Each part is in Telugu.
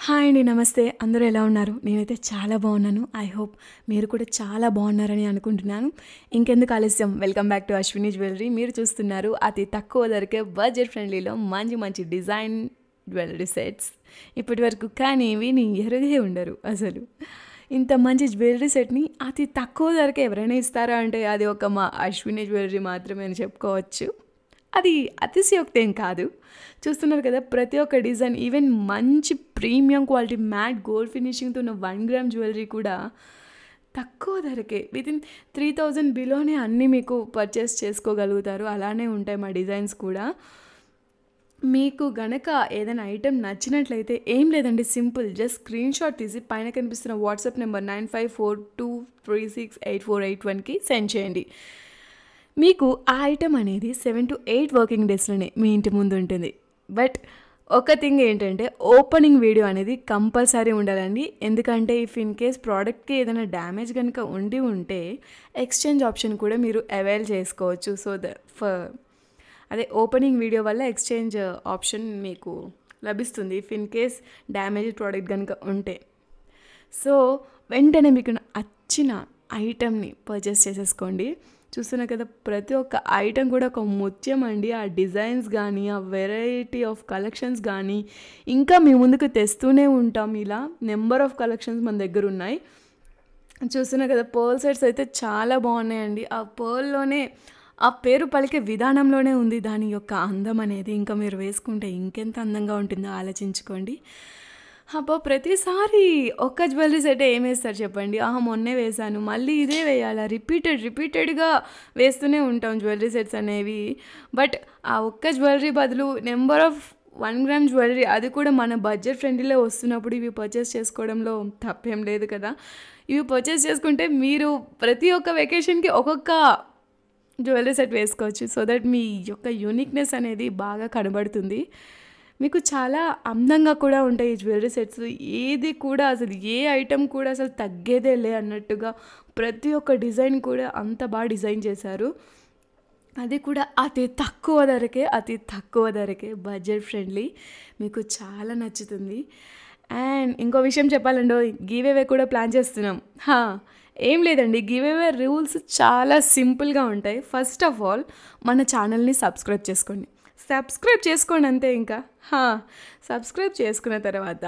హాయ్ అండి. నమస్తే. అందరూ ఎలా ఉన్నారు? నేనైతే చాలా బాగున్నాను. ఐ హోప్ మీరు కూడా చాలా బాగున్నారని అనుకుంటున్నాను. ఇంకెందుకు ఆలస్యం, welcome back to Ashwini jewellery. మీరు చూస్తున్నారు అతి తక్కువ ధరకే బడ్జెట్ ఫ్రెండ్లీలో మంచి మంచి డిజైన్ జ్యువెలరీ సెట్స్. ఇప్పటి వరకు కానీ విని ఎరుగే ఉండరు అసలు. ఇంత మంచి జ్యువెలరీ సెట్ని అతి తక్కువ ధరకే ఎవరైనా ఇస్తారా అంటే అది ఒక మా అశ్విని జ్యువెలరీ మాత్రమే అని చెప్పుకోవచ్చు. అది అతిశయోక్తి ఏం కాదు. చూస్తున్నారు కదా, ప్రతి ఒక్క డిజైన్, ఈవెన్ మంచి ప్రీమియం క్వాలిటీ మ్యాట్ గోల్డ్ ఫినిషింగ్తో ఉన్న 1 గ్రామ్ జ్యువెలరీ కూడా తక్కువ ధరకే వితిన్ 3000 బిలోనే అన్నీ మీకు పర్చేస్ చేసుకోగలుగుతారు. అలానే ఉంటాయి మా డిజైన్స్ కూడా. మీకు గనక ఏదైనా ఐటెం నచ్చినట్లయితే ఏం లేదండి, సింపుల్ జస్ట్ స్క్రీన్ షాట్ తీసి పైన కనిపిస్తున్న వాట్సాప్ నెంబర్ 9542368481కి సెండ్ చేయండి. మీకు ఆ ఐటెం అనేది 7 to 8 వర్కింగ్ డేస్లోనే మీ ఇంటి ముందు ఉంటుంది. బట్ ఒక థింగ్ ఏంటంటే, ఓపెనింగ్ వీడియో అనేది కంపల్సరీ ఉండాలండి. ఎందుకంటే ఇఫ్ ఇన్ కేస్ ప్రోడక్ట్కి ఏదైనా డ్యామేజ్ కనుక ఉంటే ఎక్స్చేంజ్ ఆప్షన్ కూడా మీరు అవైల్ చేసుకోవచ్చు. సో అదే ఓపెనింగ్ వీడియో వల్ల ఎక్స్చేంజ్ ఆప్షన్ మీకు లభిస్తుంది if in case damage product కనుక ఉంటే. సో వెంటనే మీకు నచ్చిన ఐటెంని పర్చేస్ చేసేసుకోండి. చూస్తున్నా కదా, ప్రతి ఒక్క ఐటెం కూడా ఒక ముత్యం అండి. ఆ డిజైన్స్ కానీ, ఆ వెరైటీ ఆఫ్ కలెక్షన్స్ కానీ ఇంకా మీ ముందుకు తెస్తూనే ఉంటాం. ఇలా నెంబర్ ఆఫ్ కలెక్షన్స్ మన దగ్గర ఉన్నాయి. చూస్తున్నా కదా, పర్ల్ సెట్స్ అయితే చాలా బాగున్నాయండి. ఆ పర్ల్లోనే ఆ పేరు పలికే విధానంలోనే ఉంది దాని యొక్క అందం అనేది. ఇంకా మీరు వేసుకుంటే ఇంకెంత అందంగా ఉంటుందో ఆలోచించుకోండి. అబ్బా, ప్రతిసారి ఒక్క జ్యువెలరీ సెట్ ఏం వేస్తారు చెప్పండి? మొన్నే వేశాను, మళ్ళీ ఇదే వేయాలా? రిపీటెడ్గా వేస్తూనే ఉంటాం జ్యువెలరీ సెట్స్ అనేవి. బట్ ఆ ఒక్క జ్యువెలరీ బదులు నెంబర్ ఆఫ్ 1 గ్రామ్ జ్యువెలరీ, అది కూడా మన బడ్జెట్ ఫ్రెండ్లీలో వస్తున్నప్పుడు ఇవి పర్చేస్ చేసుకోవడంలో తప్పేం లేదు కదా. ఇవి పర్చేస్ చేసుకుంటే మీరు ప్రతి ఒక్క వెకేషన్కి ఒక్కొక్క జ్యువెలరీ సెట్ వేసుకోవచ్చు. సో దట్ మీ యొక్క యూనిక్నెస్ అనేది బాగా కనబడుతుంది. మీకు చాలా అందంగా కూడా ఉంటాయి ఈ జ్యువెలరీ సెట్స్. ఏది కూడా అసలు ఏ ఐటెం కూడా అసలు తగ్గేదే లే అన్నట్టుగా ప్రతి ఒక్క డిజైన్ కూడా అంత బాగా డిజైన్ చేశారు. అది కూడా అతి తక్కువ ధరకే బడ్జెట్ ఫ్రెండ్లీ. మీకు చాలా నచ్చుతుంది. అండ్ ఇంకో విషయం చెప్పాలండి, గివ్ అవే కూడా ప్లాన్ చేస్తున్నాం. ఏం లేదండి, గివ్ అవే రూల్స్ చాలా సింపుల్గా ఉంటాయి. ఫస్ట్ ఆఫ్ ఆల్ మన ఛానల్ని సబ్స్క్రైబ్ చేసుకోండి అంతే. ఇంకా సబ్స్క్రైబ్ చేసుకున్న తర్వాత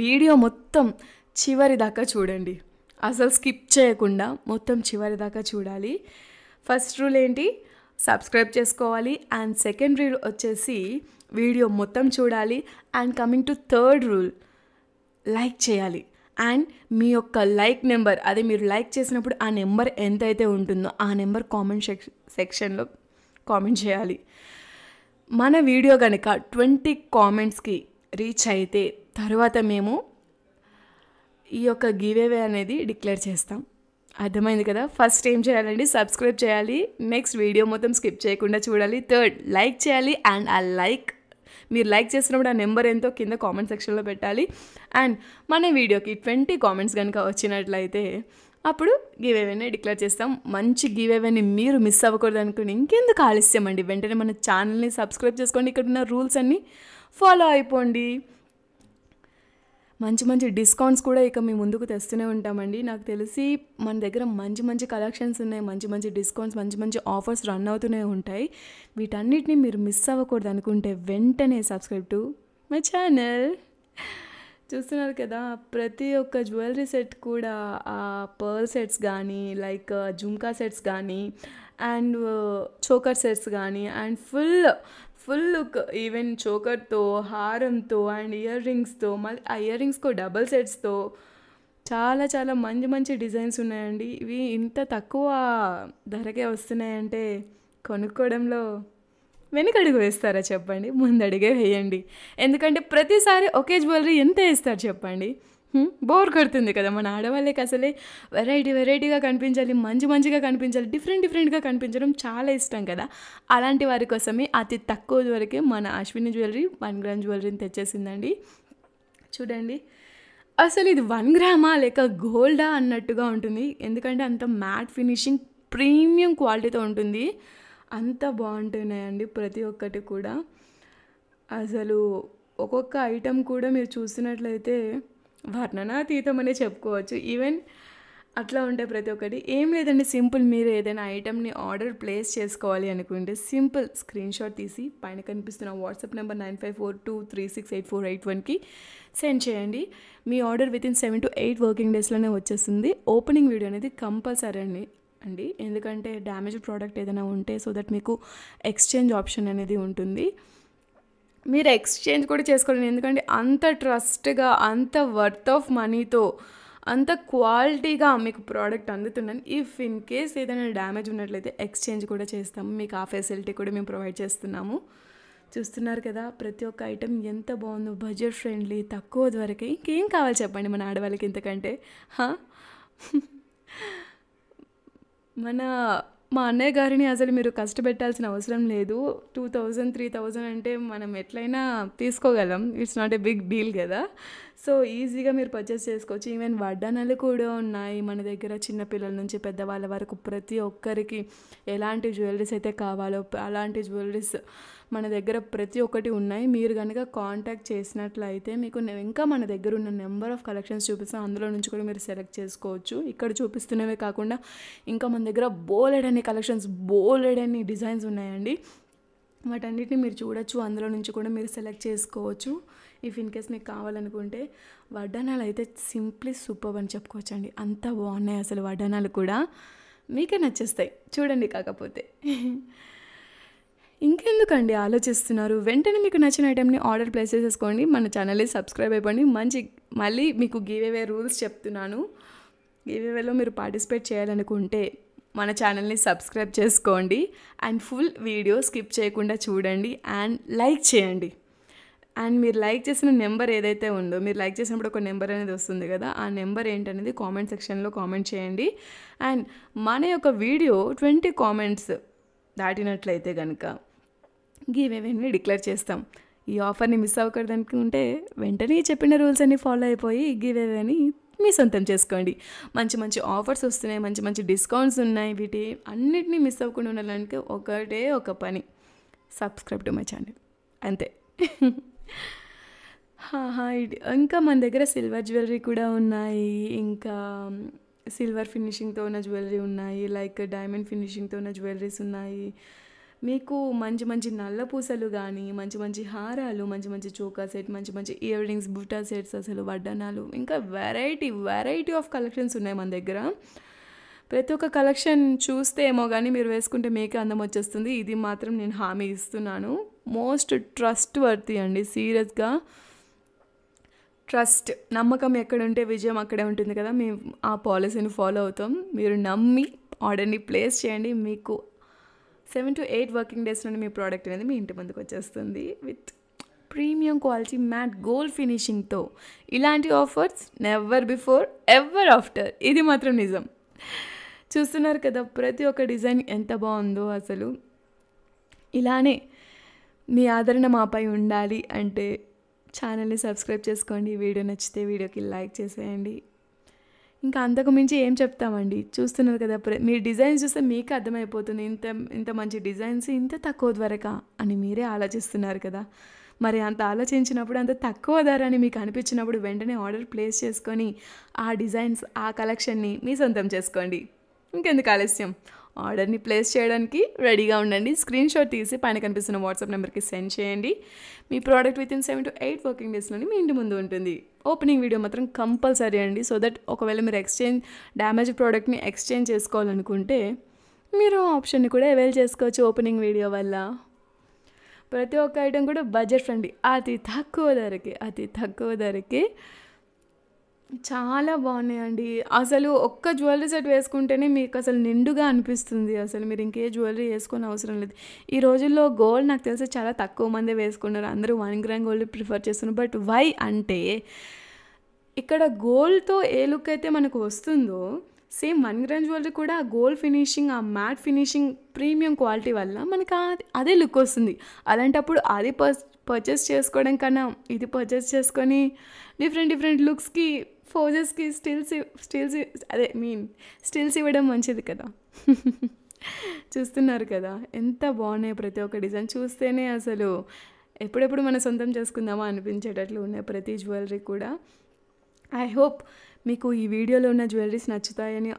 వీడియో మొత్తం చివరి దాకా చూడండి. అసలు స్కిప్ చేయకుండా మొత్తం చివరి దాకా చూడాలి. ఫస్ట్ రూల్ ఏంటి? సబ్స్క్రైబ్ చేసుకోవాలి. అండ్ సెకండ్ రూల్ వచ్చేసి వీడియో మొత్తం చూడాలి. And coming to third rule, like చేయాలి. అండ్ మీ యొక్క లైక్ నెంబర్, అదే మీరు లైక్ చేసినప్పుడు ఆ నెంబర్ ఎంతైతే ఉంటుందో ఆ నెంబర్ కామెంట్ సెక్షన్లో కామెంట్ చేయాలి. మన వీడియో కనుక 20 కామెంట్స్కి రీచ్ అయితే తర్వాత మేము ఈ యొక్క గివ్ అవే అనేది డిక్లేర్ చేస్తాం. అర్థమైంది కదా? ఫస్ట్ ఏం చేయాలండి, సబ్స్క్రైబ్ చేయాలి. నెక్స్ట్ వీడియో మొత్తం స్కిప్ చేయకుండా చూడాలి. థర్డ్, లైక్ చేయాలి. అండ్ ఆ మీరు లైక్ చేసినప్పుడు ఆ నెంబర్ ఎంతో కింద కామెంట్ సెక్షన్లో పెట్టాలి. అండ్ మన వీడియోకి 20 కామెంట్స్ కనుక వచ్చినట్లయితే అప్పుడు గివ్ అవేని డిక్లేర్ చేస్తాం. మంచి గివ్ అవేని మీరు మిస్ అవ్వకూడదు అనుకుని ఇంకెందుకు ఆలస్యం అండి, వెంటనే మన ఛానల్ని సబ్స్క్రైబ్ చేసుకోండి. ఇక్కడ ఉన్న రూల్స్ అన్నీ ఫాలో అయిపోండి. మంచి మంచి డిస్కౌంట్స్ కూడా ఇక మీ ముందుకు తెస్తూనే ఉంటామండి. నాకు తెలిసి మన దగ్గర మంచి మంచి కలెక్షన్స్ ఉన్నాయి, మంచి మంచి డిస్కౌంట్స్, మంచి మంచి ఆఫర్స్ రన్ అవుతూనే ఉంటాయి. వీటన్నిటిని మీరు మిస్ అవ్వకూడదు అనుకుంటే వెంటనే సబ్స్క్రైబ్ టు మై ఛానల్. చూస్తున్నారు కదా, ప్రతి ఒక్క జ్యువెలరీ సెట్ కూడా ఆ పర్ల్ సెట్స్ కానీ, లైక్ జుమ్కా సెట్స్ కానీ, అండ్ చోకర్ సెట్స్ కానీ, అండ్ ఫుల్ లుక్, ఈవెన్ చోకర్తో, హారంతో, అండ్ ఇయర్ రింగ్స్తో, మళ్ళీ ఆ ఇయర్ రింగ్స్కో డబల్ సెట్స్తో చాలా చాలా మంచి మంచి డిజైన్స్ ఉన్నాయండి. ఇవి ఇంత తక్కువ ధరకే వస్తున్నాయంటే కొనుక్కోవడంలో వెనకడుగు వేస్తారా చెప్పండి? ముందడుగే వేయండి. ఎందుకంటే ప్రతిసారి ఒకే జ్యువెలరీ ఎంత వేస్తారు చెప్పండి? బోర్ కొడుతుంది కదా. మన ఆడవాళ్ళకి అసలే వెరైటీగా కనిపించాలి, మంచిగా కనిపించాలి, డిఫరెంట్గా కనిపించడం చాలా ఇష్టం కదా. అలాంటి వారి కోసమే అతి తక్కువ వరకే మన అశ్విని జ్యువెలరీ 1 గ్రామ్ జ్యువెలరీని తెచ్చేసిందండి. చూడండి, అసలు ఇది 1 గ్రామా లేక గోల్డా అన్నట్టుగా ఉంటుంది. ఎందుకంటే అంత మ్యాట్ ఫినిషింగ్ ప్రీమియం క్వాలిటీతో ఉంటుంది. అంత బాగుంటున్నాయండి ప్రతి ఒక్కటి కూడా. అసలు ఒక్కొక్క ఐటెం కూడా మీరు చూసినట్లయితే వర్ణనాతీతం అనే చెప్పుకోవచ్చు. ఈవెన్ అట్లా ఉంటాయి ప్రతి ఒక్కటి. ఏం లేదండి, సింపుల్. మీరు ఏదైనా ఐటెంని ఆర్డర్ ప్లేస్ చేసుకోవాలి అనుకుంటే సింపుల్ స్క్రీన్ షాట్ తీసి పైన కనిపిస్తున్న వాట్సాప్ నెంబర్ 9542368481కి సెండ్ చేయండి. మీ ఆర్డర్ వితిన్ 7 to 8 వర్కింగ్ డేస్లోనే వచ్చేస్తుంది. ఓపెనింగ్ వీడియో అనేది కంపల్సరీ అండి, ఎందుకంటే డ్యామేజ్ ప్రోడక్ట్ ఏదైనా ఉంటే సో దట్ మీకు ఎక్స్చేంజ్ ఆప్షన్ అనేది ఉంటుంది. మీరు ఎక్స్చేంజ్ కూడా చేసుకోండి, ఎందుకంటే అంత ట్రస్ట్గా, అంత వర్త్ ఆఫ్ మనీతో, అంత క్వాలిటీగా మీకు ప్రోడక్ట్ అందుతున్నాను. ఇఫ్ ఇన్ కేస్ ఏదైనా డ్యామేజ్ ఉన్నట్లయితే ఎక్స్చేంజ్ కూడా చేస్తాము. మీకు ఆ ఫెసిలిటీ కూడా మేము ప్రొవైడ్ చేస్తున్నాము. చూస్తున్నారు కదా ప్రతి ఒక్క ఐటెం ఎంత బాగుందో, బడ్జెట్ ఫ్రెండ్లీ, తక్కువ ధరకే. ఇంకేం కావాలి చెప్పండి మన ఆడవాళ్ళకి ఇంతకంటే. మా అన్నయ్య గారిని అసలు మీరు కష్టపెట్టాల్సిన అవసరం లేదు. 2000, 3000 అంటే మనం ఎట్లయినా తీసుకోగలం. It's not a big deal కదా. సో ఈజీగా మీరు పర్చేస్ చేసుకోవచ్చు. ఈవెన్ వడ్డానాలు కూడా ఉన్నాయి మన దగ్గర. చిన్నపిల్లల నుంచి పెద్దవాళ్ళ వరకు ప్రతి ఒక్కరికి ఎలాంటి జ్యువెలరీస్ అయితే కావాలో అలాంటి జ్యువెలరీస్ మన దగ్గర ప్రతి ఒక్కటి ఉన్నాయి. మీరు కనుక కాంటాక్ట్ చేసినట్లయితే మీకు ఇంకా మన దగ్గర ఉన్న నెంబర్ ఆఫ్ కలెక్షన్స్ చూపిస్తాం. అందులో నుంచి కూడా మీరు సెలెక్ట్ చేసుకోవచ్చు. ఇక్కడ చూపిస్తున్నవే కాకుండా ఇంకా మన దగ్గర బోలెడని కలెక్షన్స్, బోలెడని డిజైన్స్ ఉన్నాయండి. వాటన్నిటిని మీరు చూడొచ్చు. అందులో నుంచి కూడా మీరు సెలెక్ట్ చేసుకోవచ్చు. ఇఫ్ ఇన్ కేస్ మీకు కావాలనుకుంటే వడ్డానాలు అయితే సింప్లీ సూపర్ అని చెప్పుకోవచ్చండి. అంత బాగున్నాయి అసలు. వడ్డానాలు కూడా మీకే నచ్చేస్తాయి చూడండి. కాకపోతే ఇంకెందుకండి ఆలోచిస్తున్నారు, వెంటనే మీకు నచ్చిన ఐటెంని ఆర్డర్ ప్లేస్ చేసేసుకోండి. మన ఛానల్ని సబ్స్క్రైబ్ అయిపోండి. మళ్ళీ మీకు గివ్ అవే రూల్స్ చెప్తున్నాను. గివ్ అవేలో మీరు పార్టిసిపేట్ చేయాలనుకుంటే మన ఛానల్ని సబ్స్క్రైబ్ చేసుకోండి అండ్ ఫుల్ వీడియో స్కిప్ చేయకుండా చూడండి అండ్ లైక్ చేయండి. అండ్ మీరు లైక్ చేసిన నెంబర్ ఏదైతే ఉందో, మీరు లైక్ చేసినప్పుడు ఒక నెంబర్ అనేది వస్తుంది కదా, ఆ నెంబర్ ఏంటనేది కామెంట్ సెక్షన్లో కామెంట్ చేయండి. అండ్ మన యొక్క వీడియో 20 కామెంట్స్ దాటినట్లయితే కనుక గివ్ అవేని డిక్లేర్ చేస్తాం. ఈ ఆఫర్ని మిస్ అవ్వకూడదు అనుకుంటే వెంటనే చెప్పిన రూల్స్ అన్ని ఫాలో అయిపోయి గివ్ అవేని మీ సొంతం చేసుకోండి. మంచి మంచి ఆఫర్స్ వస్తున్నాయి, మంచి మంచి డిస్కౌంట్స్ ఉన్నాయి. వీటి అన్నిటినీ మిస్ అవ్వకుండా ఉండాలంటే ఒకటే ఒక పని, సబ్స్క్రైబ్ టు మై ఛానల్, అంతే. ఇంకా మన దగ్గర సిల్వర్ జ్యువెలరీ కూడా ఉన్నాయి. ఇంకా సిల్వర్ ఫినిషింగ్తో ఉన్న జ్యువెలరీ ఉన్నాయి, లైక్ డైమండ్ ఫినిషింగ్తో ఉన్న జ్యువెలరీస్ ఉన్నాయి. మీకు మంచి మంచి నల్ల పూసలు కానీ, మంచి మంచి హారాలు, మంచి మంచి చోకా సెట్, మంచి మంచి ఇయర్ రింగ్స్, బుటా సెట్స్, అసలు వడ్డానాలు, ఇంకా వెరైటీ ఆఫ్ కలెక్షన్స్ ఉన్నాయి మన దగ్గర. ప్రతి ఒక్క కలెక్షన్ చూస్తే ఏమో కానీ మీరు వేసుకుంటే మీకే అందం వచ్చేస్తుంది. ఇది మాత్రం నేను హామీ ఇస్తున్నాను. మోస్ట్ ట్రస్ట్ వర్తీ అండి, సీరియస్గా. ట్రస్ట్, నమ్మకం ఎక్కడుంటే విజయం అక్కడే ఉంటుంది కదా. మేము ఆ పాలసీని ఫాలో అవుతాం. మీరు నమ్మి ఆర్డర్ని ప్లేస్ చేయండి. మీకు 7 to 8 వర్కింగ్ డేస్ నుండి మీ ప్రోడక్ట్ అనేది మీ ఇంటి ముందుకు వచ్చేస్తుంది with premium quality matte gold ఫినిషింగ్తో. ఇలాంటి offers never before ever after, ఇది మాత్రం నిజం. చూస్తున్నారు కదా ప్రతి ఒక్క డిజైన్ ఎంత బాగుందో అసలు. ఇలానే మీ ఆదరణ మాపై ఉండాలి అంటే ఛానల్ని సబ్స్క్రైబ్ చేసుకోండి. వీడియో నచ్చితే వీడియోకి లైక్ చేసేయండి. ఇంకా అంతకు మించి ఏం చెప్తామండి. చూస్తున్నారు కదా మీ డిజైన్స్ చూస్తే మీకు అర్థమైపోతుంది, ఇంత మంచి డిజైన్స్ ఇంత తక్కువ ధరకా అని మీరే ఆలోచిస్తున్నారు కదా. మరి అంత ఆలోచించినప్పుడు, అంత తక్కువ ధర అని మీకు అనిపించినప్పుడు వెంటనే ఆర్డర్ ప్లేస్ చేసుకొని ఆ డిజైన్స్, ఆ కలెక్షన్ని మీ సొంతం చేసుకోండి. ఇంకెందుకు ఆలస్యం, ఆర్డర్ని ప్లేస్ చేయడానికి రెడీగా ఉండండి. స్క్రీన్ షాట్ తీసి పైన కనిపిస్తున్న వాట్సాప్ నెంబర్కి సెండ్ చేయండి. మీ ప్రోడక్ట్ వితిన్ 7 to 8 వర్కింగ్ డేస్లోని మీ ఇంటి ముందు ఉంటుంది. ఓపెనింగ్ వీడియో మాత్రం కంపల్సరీ అండి. సో దట్ ఒకవేళ మీరు డ్యామేజ్ ప్రోడక్ట్ని ఎక్స్చేంజ్ చేసుకోవాలనుకుంటే మీరు ఆప్షన్ని కూడా అవైల్ చేసుకోవచ్చు ఓపెనింగ్ వీడియో వల్ల. ప్రతి ఒక్క ఐటెం కూడా బడ్జెట్ ఫ్రెండ్లీ, అతి తక్కువ ధరకే చాలా బాగున్నాయండి. అసలు ఒక్క జ్యువెలరీ సెట్ వేసుకుంటేనే మీకు అసలు నిండుగా అనిపిస్తుంది. అసలు మీరు ఇంకే జ్యువెలరీ వేసుకొని అవసరం లేదు. ఈ రోజుల్లో గోల్డ్ నాకు తెలిసి చాలా తక్కువ మందే వేసుకున్నారు. అందరూ 1 గ్రామ్ గోల్డ్ ప్రిఫర్ చేస్తున్నారు. బట్ వై అంటే ఇక్కడ గోల్డ్తో ఏ లుక్ అయితే మనకు వస్తుందో సేమ్ 1 గ్రామ్ జ్యువెలరీ కూడా ఆ గోల్డ్ ఫినిషింగ్, ఆ మ్యాట్ ఫినిషింగ్, ప్రీమియం క్వాలిటీ వల్ల మనకు అదే లుక్ వస్తుంది. అలాంటప్పుడు అది పర్చేస్ చేసుకోవడం కన్నా ఇది పర్చేస్ చేసుకొని డిఫరెంట్ లుక్స్కి, ఫోజెస్కి స్టిల్స్ ఇవ్వడం మంచిది కదా. చూస్తున్నారు కదా ఎంత బాగున్నాయి ప్రతి ఒక్క డిజైన్. చూస్తేనే అసలు ఎప్పుడెప్పుడు మన సొంతం చేసుకుందామా అనిపించేటట్లు ఉన్నాయి ప్రతి జ్యువెలరీ కూడా. ఐ హోప్ మీకు ఈ వీడియోలో ఉన్న జ్యువెలరీస్ నచ్చుతాయని